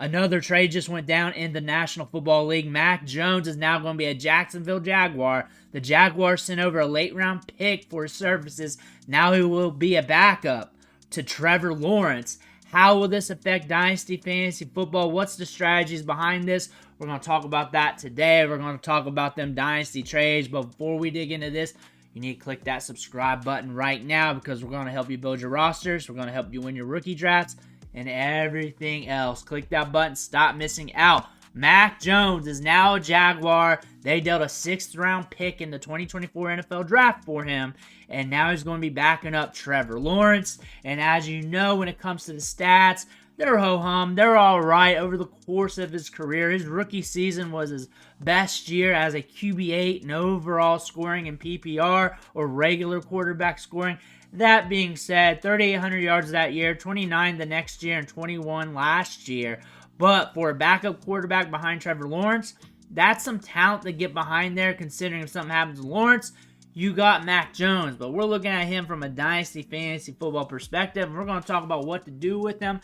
Another trade just went down in the National Football League. Mac Jones is now going to be a Jacksonville Jaguar. The Jaguars sent over a late-round pick for his services. Now he will be a backup to Trevor Lawrence. How will this affect Dynasty Fantasy Football? What's the strategies behind this? We're going to talk about that today. We're going to talk about them Dynasty trades. But before we dig into this, you need to click that subscribe button right now because we're going to help you build your rosters. We're going to help you win your rookie drafts and everything else. Click that button. Stop missing out. Mac Jones is now a Jaguar. They dealt a 6th-round pick in the 2024 NFL Draft for him, and now he's going to be backing up Trevor Lawrence. And as you know, when it comes to the stats, they're ho-hum. They're all right over the course of his career. His rookie season was his best year as a QB8 in overall scoring in PPR or regular quarterback scoring. That being said, 3,800 yards that year, 29 the next year, and 21 last year. But for a backup quarterback behind Trevor Lawrence, that's some talent to get behind there, considering if something happens to Lawrence, you got Mac Jones. But we're looking at him from a Dynasty Fantasy Football perspective, and we're going to talk about what to do with him.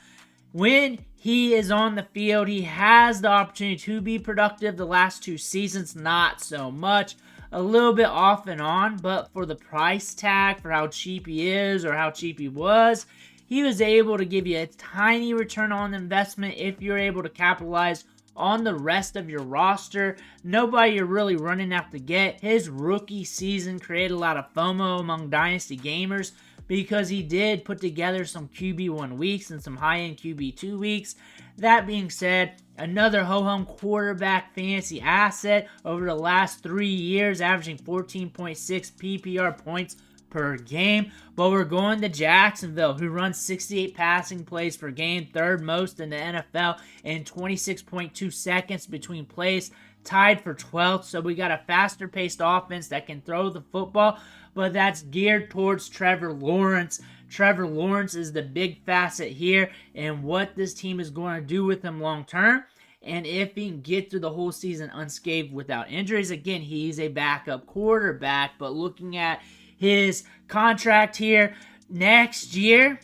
When he is on the field, he has the opportunity to be productive. The last 2 seasons, not so much. A little bit off and on, but for the price tag, for how cheap he is or how cheap he was, he was able to give you a tiny return on investment if you're able to capitalize on the rest of your roster. Nobody you're really running out to get. His rookie season created a lot of FOMO among Dynasty gamers because he did put together some QB1 weeks and some high-end QB2 weeks. That being said, another ho-hum quarterback fantasy asset over the last 3 years, averaging 14.6 PPR points per game. But we're going to Jacksonville, who runs 68 passing plays per game, 3rd most in the NFL, and 26.2 seconds between plays, tied for 12th. So we got a faster-paced offense that can throw the football, but that's geared towards Trevor Lawrence. Trevor Lawrence is the big facet here and what this team is going to do with him long term. And if he can get through the whole season unscathed without injuries, again, he's a backup quarterback. But looking at his contract here, next year,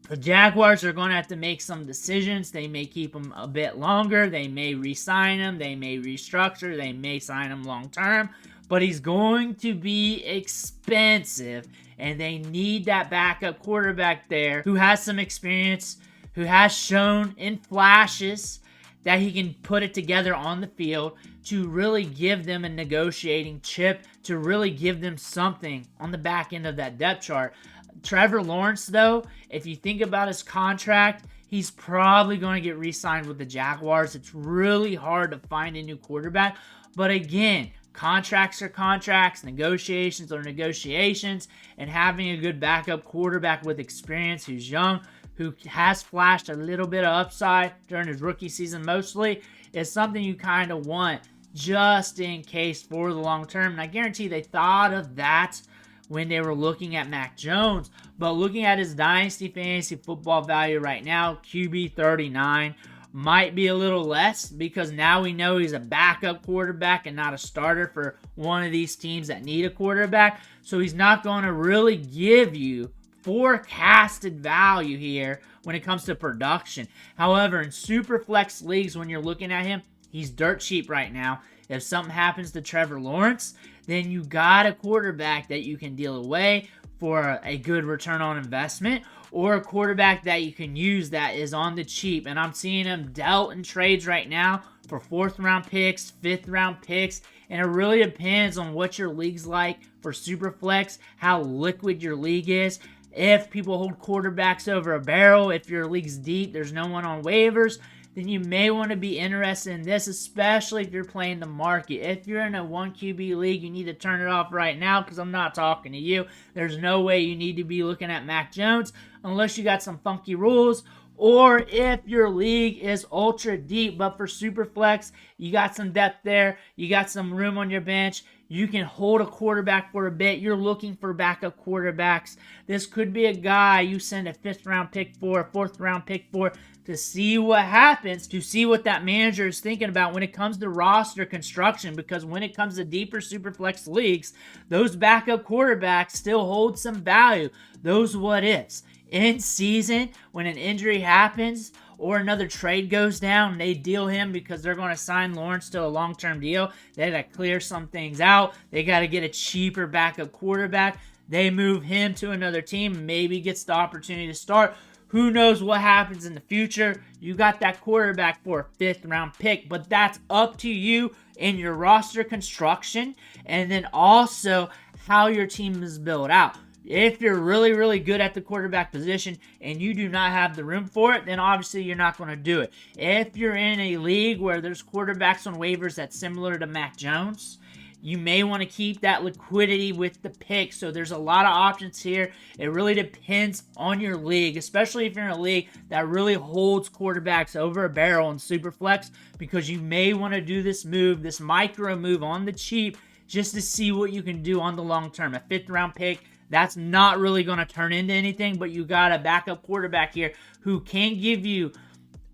the Jaguars are going to have to make some decisions. They may keep him a bit longer. They may re-sign him. They may restructure. They may sign him long term. But he's going to be expensive, and they need that backup quarterback there who has some experience, who has shown in flashes that he can put it together on the field to really give them a negotiating chip, to really give them something on the back end of that depth chart. Trevor Lawrence, though, if you think about his contract, he's probably going to get re-signed with the Jaguars. It's really hard to find a new quarterback. But again, contracts are contracts, negotiations are negotiations, and having a good backup quarterback with experience who's young, who has flashed a little bit of upside during his rookie season mostly, is something you kind of want just in case for the long term. And I guarantee they thought of that when they were looking at Mac Jones. But looking at his Dynasty Fantasy Football value right now, QB 39, might be a little less because now we know he's a backup quarterback and not a starter for one of these teams that need a quarterback. So he's not going to really give you forecasted value here when it comes to production. However, in superflex leagues, when you're looking at him, he's dirt cheap right now. If something happens to Trevor Lawrence, then you got a quarterback that you can deal away for a good return on investment, or a quarterback that you can use that is on the cheap. And I'm seeing him dealt in trades right now for 4th-round picks, 5th-round picks, and it really depends on what your league's like for superflex, how liquid your league is. If people hold quarterbacks over a barrel, if your league's deep, there's no one on waivers, then you may want to be interested in this, especially if you're playing the market. If you're in a 1 QB league, you need to turn it off right now because I'm not talking to you. There's no way you need to be looking at Mac Jones unless you got some funky rules, or if your league is ultra deep. But for Superflex, you got some depth there. You got some room on your bench. You can hold a quarterback for a bit. You're looking for backup quarterbacks. This could be a guy you send a 5th-round pick for, a 4th-round pick for, to see what happens, to see what that manager is thinking about when it comes to roster construction. Because when it comes to deeper Superflex leagues, those backup quarterbacks still hold some value. Those what-ifs. In season, when an injury happens, or another trade goes down, they deal him because they're going to sign Lawrence to a long-term deal. They got to clear some things out. They got to get a cheaper backup quarterback. They move him to another team, maybe gets the opportunity to start. Who knows what happens in the future? You got that quarterback for a 5th round pick, but that's up to you in your roster construction and then also how your team is built out. If you're really, really good at the quarterback position and you do not have the room for it, then obviously you're not going to do it. If you're in a league where there's quarterbacks on waivers that's similar to Mac Jones, you may want to keep that liquidity with the pick. So there's a lot of options here. It really depends on your league, especially if you're in a league that really holds quarterbacks over a barrel in superflex, because you may want to do this move, this micro move on the cheap, just to see what you can do on the long term. A 5th round pick, that's not really going to turn into anything, but you got a backup quarterback here who can give you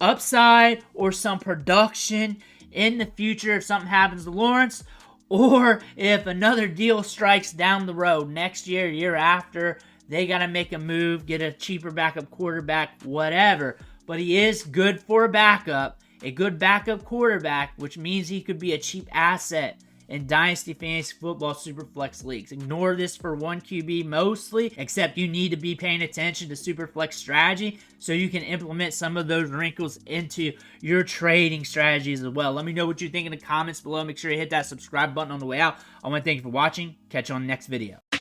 upside or some production in the future if something happens to Lawrence, or if another deal strikes down the road next year, year after, they got to make a move, get a cheaper backup quarterback, whatever. But he is good for a backup, a good backup quarterback, which means he could be a cheap asset in Dynasty Fantasy Football Superflex Leagues. Ignore this for 1 QB mostly, except you need to be paying attention to Superflex strategy so you can implement some of those wrinkles into your trading strategies as well. Let me know what you think in the comments below. Make sure you hit that subscribe button on the way out. I want to thank you for watching. Catch you on the next video.